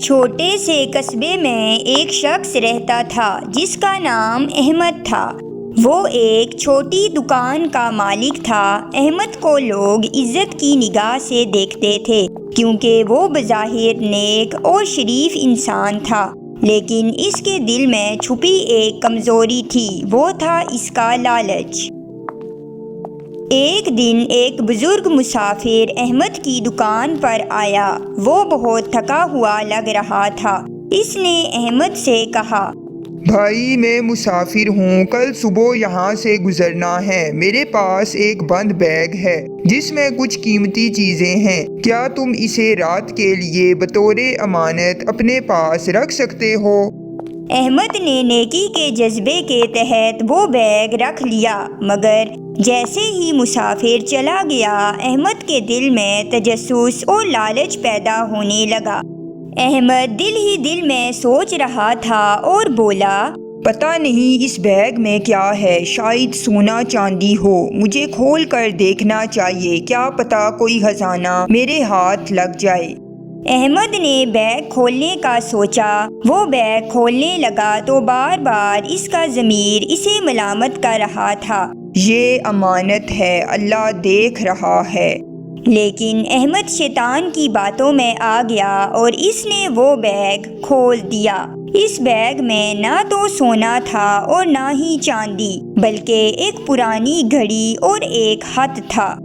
چھوٹے سے قصبے میں ایک شخص رہتا تھا جس کا نام احمد تھا۔ وہ ایک چھوٹی دکان کا مالک تھا۔ احمد کو لوگ عزت کی نگاہ سے دیکھتے تھے کیونکہ وہ بظاہر نیک اور شریف انسان تھا، لیکن اس کے دل میں چھپی ایک کمزوری تھی، وہ تھا اس کا لالچ۔ ایک دن ایک بزرگ مسافر احمد کی دکان پر آیا۔ وہ بہت تھکا ہوا لگ رہا تھا۔ اس نے احمد سے کہا، بھائی میں مسافر ہوں، کل صبح یہاں سے گزرنا ہے۔ میرے پاس ایک بند بیگ ہے جس میں کچھ قیمتی چیزیں ہیں، کیا تم اسے رات کے لیے بطور امانت اپنے پاس رکھ سکتے ہو؟ احمد نے نیکی کے جذبے کے تحت وہ بیگ رکھ لیا، مگر جیسے ہی مسافر چلا گیا احمد کے دل میں تجسس اور لالچ پیدا ہونے لگا۔ احمد دل ہی دل میں سوچ رہا تھا اور بولا، پتہ نہیں اس بیگ میں کیا ہے، شاید سونا چاندی ہو، مجھے کھول کر دیکھنا چاہیے، کیا پتہ کوئی خزانہ میرے ہاتھ لگ جائے۔ احمد نے بیگ کھولنے کا سوچا۔ وہ بیگ کھولنے لگا تو بار بار اس کا ضمیر اسے ملامت کر رہا تھا، یہ امانت ہے، اللہ دیکھ رہا ہے۔ لیکن احمد شیطان کی باتوں میں آ گیا اور اس نے وہ بیگ کھول دیا۔ اس بیگ میں نہ تو سونا تھا اور نہ ہی چاندی، بلکہ ایک پرانی گھڑی اور ایک خط تھا۔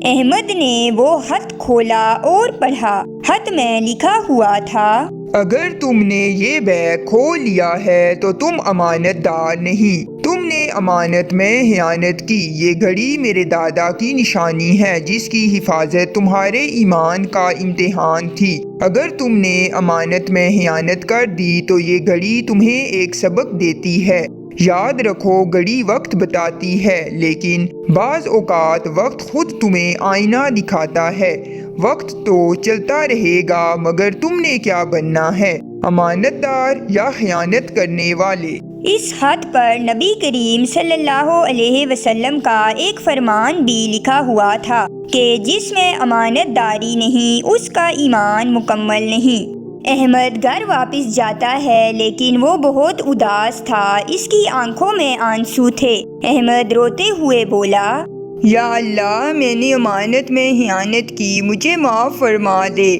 احمد نے وہ خط کھولا اور پڑھا۔ خط میں لکھا ہوا تھا، اگر تم نے یہ بیگ کھول لیا ہے تو تم امانت دار نہیں، تم نے امانت میں خیانت کی۔ یہ گھڑی میرے دادا کی نشانی ہے جس کی حفاظت تمہارے ایمان کا امتحان تھی۔ اگر تم نے امانت میں خیانت کر دی تو یہ گھڑی تمہیں ایک سبق دیتی ہے۔ یاد رکھو، گھڑی وقت بتاتی ہے، لیکن بعض اوقات وقت خود تمہیں آئینہ دکھاتا ہے۔ وقت تو چلتا رہے گا، مگر تم نے کیا بننا ہے، امانت دار یا خیانت کرنے والے؟ اس خط پر نبی کریم صلی اللہ علیہ وسلم کا ایک فرمان بھی لکھا ہوا تھا کہ جس میں امانت داری نہیں اس کا ایمان مکمل نہیں۔ احمد گھر واپس جاتا ہے لیکن وہ بہت اداس تھا، اس کی آنکھوں میں آنسو تھے۔ احمد روتے ہوئے بولا، یا اللہ، میں نے امانت میں خیانت کی، مجھے معاف فرما دے۔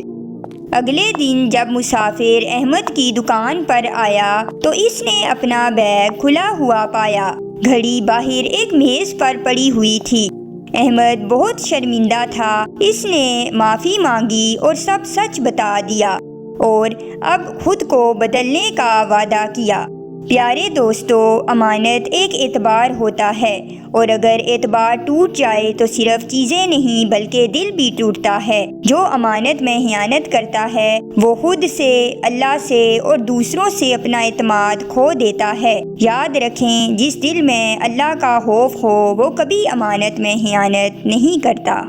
اگلے دن جب مسافر احمد کی دکان پر آیا تو اس نے اپنا بیگ کھلا ہوا پایا۔ گھڑی باہر ایک میز پر پڑی ہوئی تھی۔ احمد بہت شرمندہ تھا۔ اس نے معافی مانگی اور سب سچ بتا دیا اور اب خود کو بدلنے کا وعدہ کیا۔ پیارے دوستو، امانت ایک اعتبار ہوتا ہے، اور اگر اعتبار ٹوٹ جائے تو صرف چیزیں نہیں بلکہ دل بھی ٹوٹتا ہے۔ جو امانت میں خیانت کرتا ہے وہ خود سے، اللہ سے اور دوسروں سے اپنا اعتماد کھو دیتا ہے۔ یاد رکھیں، جس دل میں اللہ کا خوف ہو وہ کبھی امانت میں خیانت نہیں کرتا۔